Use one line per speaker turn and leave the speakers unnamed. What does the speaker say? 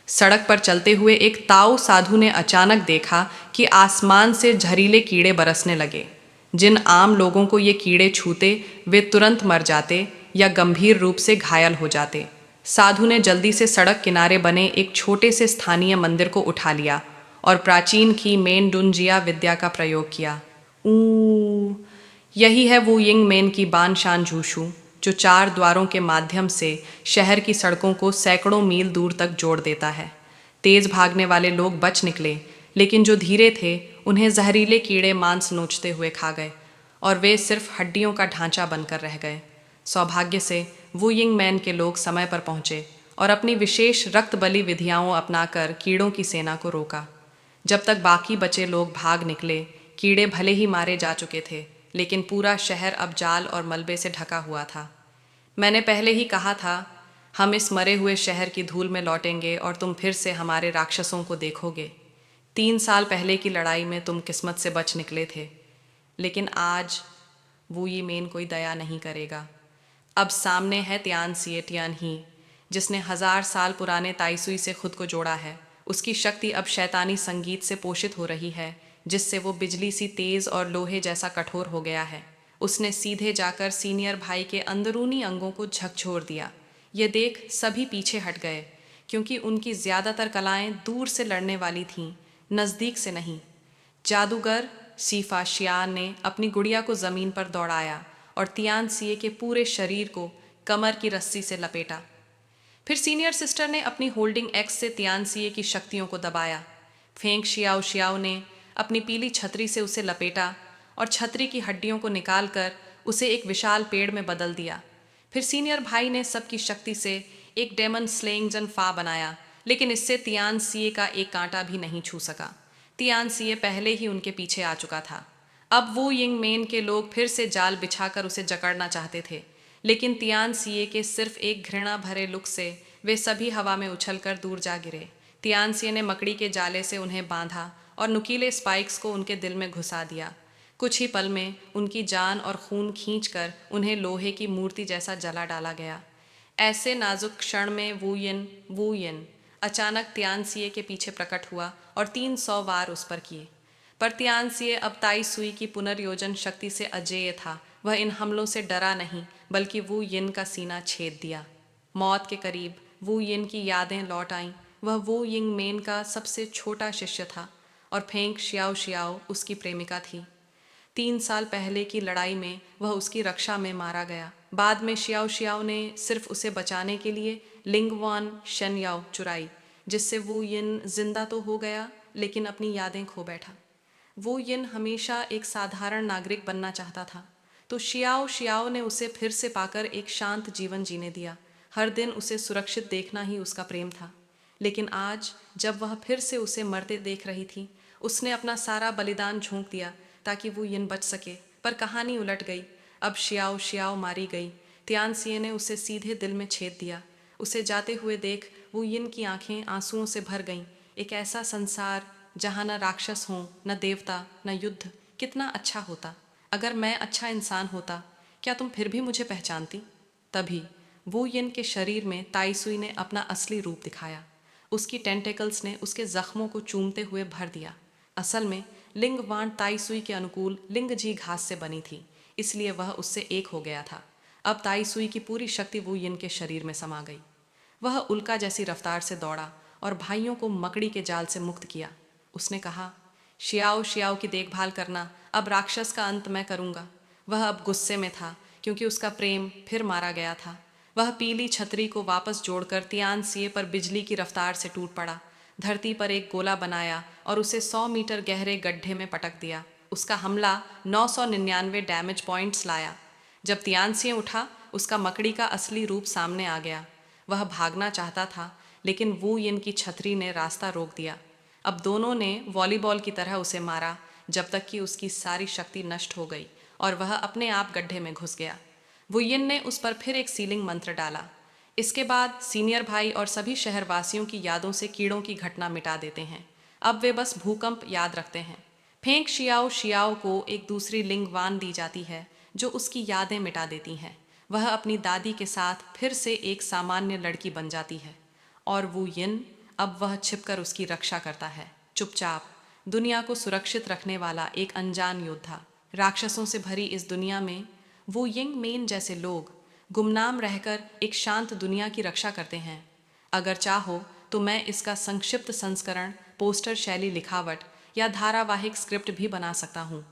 सड़क पर चलते हुए एक ताऊ साधु ने अचानक देखा कि आसमान से जहरीले कीड़े बरसने लगे। जिन आम लोगों को ये कीड़े छूते वे तुरंत मर जाते या गंभीर रूप से घायल हो जाते। साधु ने जल्दी से सड़क किनारे बने एक छोटे से स्थानीय मंदिर को उठा लिया और प्राचीन की मेनडुनजिया विद्या का प्रयोग किया। ऊ, यही है वू यिंग मेन की बान शान झूशू, जो 4 द्वारों के माध्यम से शहर की सड़कों को सैकड़ों मील दूर तक जोड़ देता है। तेज भागने वाले लोग बच निकले, लेकिन जो धीरे थे उन्हें जहरीले कीड़े मांस नोचते हुए खा गए और वे सिर्फ हड्डियों का ढांचा बनकर रह गए। सौभाग्य से वू यिंग मैन के लोग समय पर पहुंचे और अपनी विशेष रक्त बलि विधियाओं अपनाकर कीड़ों की सेना को रोका। जब तक बाकी बचे लोग भाग निकले, कीड़े भले ही मारे जा चुके थे, लेकिन पूरा शहर अब जाल और मलबे से ढका हुआ था। मैंने पहले ही कहा था, हम इस मरे हुए शहर की धूल में लौटेंगे और तुम फिर से हमारे राक्षसों को देखोगे। 3 साल पहले की लड़ाई में तुम किस्मत से बच निकले थे, लेकिन आज वू यी मेन कोई दया नहीं करेगा। अब सामने है तियान सिए टियान ही, जिसने 1000 साल पुराने ताइसुई से खुद को जोड़ा है। उसकी शक्ति अब शैतानी संगीत से पोषित हो रही है, जिससे वो बिजली सी तेज और लोहे जैसा कठोर हो गया है। उसने सीधे जाकर सीनियर भाई के अंदरूनी अंगों को झकझोर दिया। ये देख सभी पीछे हट गए, क्योंकि उनकी ज़्यादातर कलाएं दूर से लड़ने वाली थीं, नज़दीक से नहीं। जादूगर सीफा शियान ने अपनी गुड़िया को ज़मीन पर दौड़ाया और तियान सिए के पूरे शरीर को कमर की रस्सी से लपेटा। फिर सीनियर सिस्टर ने अपनी होल्डिंग एक्स से तियान सिए की शक्तियों को दबाया। फेंग शियाओ शियाओ ने अपनी पीली छतरी से उसे लपेटा और छतरी की हड्डियों को निकालकर उसे एक विशाल पेड़ में बदल दिया। फिर सीनियर भाई ने सबकी शक्ति से एक डेमन स्लेइंग जन फा बनाया, लेकिन इससे तियान सिए का एक कांटा भी नहीं छू सका। तियान सिए पहले ही उनके पीछे आ चुका था। अब वू यिंग मेन के लोग फिर से जाल बिछाकर उसे जकड़ना चाहते थे, लेकिन तियान सिए के सिर्फ एक घृणा भरे लुक से वे सभी हवा में उछलकर दूर जा गिरे। तियान सिए ने मकड़ी के जाले से उन्हें बांधा और नुकीले स्पाइक्स को उनके दिल में घुसा दिया। कुछ ही पल में उनकी जान और खून खींचकर उन्हें लोहे की मूर्ति जैसा जला डाला गया। ऐसे नाजुक क्षण में वू यिन अचानक तियान सिए के पीछे प्रकट हुआ और 300 वार उस पर किए। पर तियान सिए अब ताई सुई की पुनर्योजन शक्ति से अजेय था। वह इन हमलों से डरा नहीं, बल्कि वू यिन का सीना छेद दिया। मौत के करीब वू यिन की यादें लौट आईं। वह वू यिंग मेन का सबसे छोटा शिष्य था और फेंग शियाओ शियाओ उसकी प्रेमिका थी। 3 साल पहले की लड़ाई में वह उसकी रक्षा में मारा गया। बाद में शियाओ शियाओ ने सिर्फ उसे बचाने के लिए लिंगवान शेनयाओ चुराई, जिससे वू यिन जिंदा तो हो गया, लेकिन अपनी यादें खो बैठा। वो यिन हमेशा एक साधारण नागरिक बनना चाहता था, तो शियाओ शियाओ ने उसे फिर से पाकर एक शांत जीवन जीने दिया। हर दिन उसे सुरक्षित देखना ही उसका प्रेम था। लेकिन आज जब वह फिर से उसे मरते देख रही थी, उसने अपना सारा बलिदान झोंक दिया ताकि वो यिन बच सके। पर कहानी उलट गई। अब शियाओ शियाओ मारी गई। तियान सिए ने उसे सीधे दिल में छेद दिया। उसे जाते हुए देख वो यिन की आंखें आंसुओं से भर गईं। एक ऐसा संसार जहाँ न राक्षस हों, न देवता, न युद्ध, कितना अच्छा होता। अगर मैं अच्छा इंसान होता, क्या तुम फिर भी मुझे पहचानती? तभी वो यिन के शरीर में ताइसुई ने अपना असली रूप दिखाया। उसकी टेंटेकल्स ने उसके जख्मों को चूमते हुए भर दिया। असल में लिंगवान ताइसुई के अनुकूल लिंगजी घास से बनी थी, इसलिए वह उससे एक हो गया था। अब ताइसुई की पूरी शक्ति वो यिन के शरीर में समा गई। वह उल्का जैसी रफ्तार से दौड़ा और भाइयों को मकड़ी के जाल से मुक्त किया। उसने कहा, शियाओ शियाओ की देखभाल करना, अब राक्षस का अंत मैं करूँगा। वह अब गुस्से में था, क्योंकि उसका प्रेम फिर मारा गया था। वह पीली छतरी को वापस जोड़कर तियान सिए पर बिजली की रफ्तार से टूट पड़ा, धरती पर एक गोला बनाया और उसे 100 मीटर गहरे गड्ढे में पटक दिया। उसका हमला 999 डैमेज पॉइंट्स लाया। जब तियान सिए उठा, उसका मकड़ी का असली रूप सामने आ गया। वह भागना चाहता था, लेकिन वू यिन की छतरी ने रास्ता रोक दिया। अब दोनों ने वॉलीबॉल की तरह उसे मारा, जब तक कि उसकी सारी शक्ति नष्ट हो गई और वह अपने आप गड्ढे में घुस गया। वू यिन ने उस पर फिर एक सीलिंग मंत्र डाला। इसके बाद सीनियर भाई और सभी शहरवासियों की यादों से कीड़ों की घटना मिटा देते हैं। अब वे बस भूकंप याद रखते हैं। फेंग शियाओ शियाओ को एक दूसरी लिंगवान दी जाती है, जो उसकी यादें मिटा देती हैं। वह अपनी दादी के साथ फिर से एक सामान्य लड़की बन जाती है और वू यिन अब वह छिपकर उसकी रक्षा करता है, चुपचाप, दुनिया को सुरक्षित रखने वाला एक अनजान योद्धा। राक्षसों से भरी इस दुनिया में वो यिंग मेन जैसे लोग गुमनाम रहकर एक शांत दुनिया की रक्षा करते हैं। अगर चाहो तो मैं इसका संक्षिप्त संस्करण, पोस्टर शैली लिखावट या धारावाहिक स्क्रिप्ट भी बना सकता हूँ।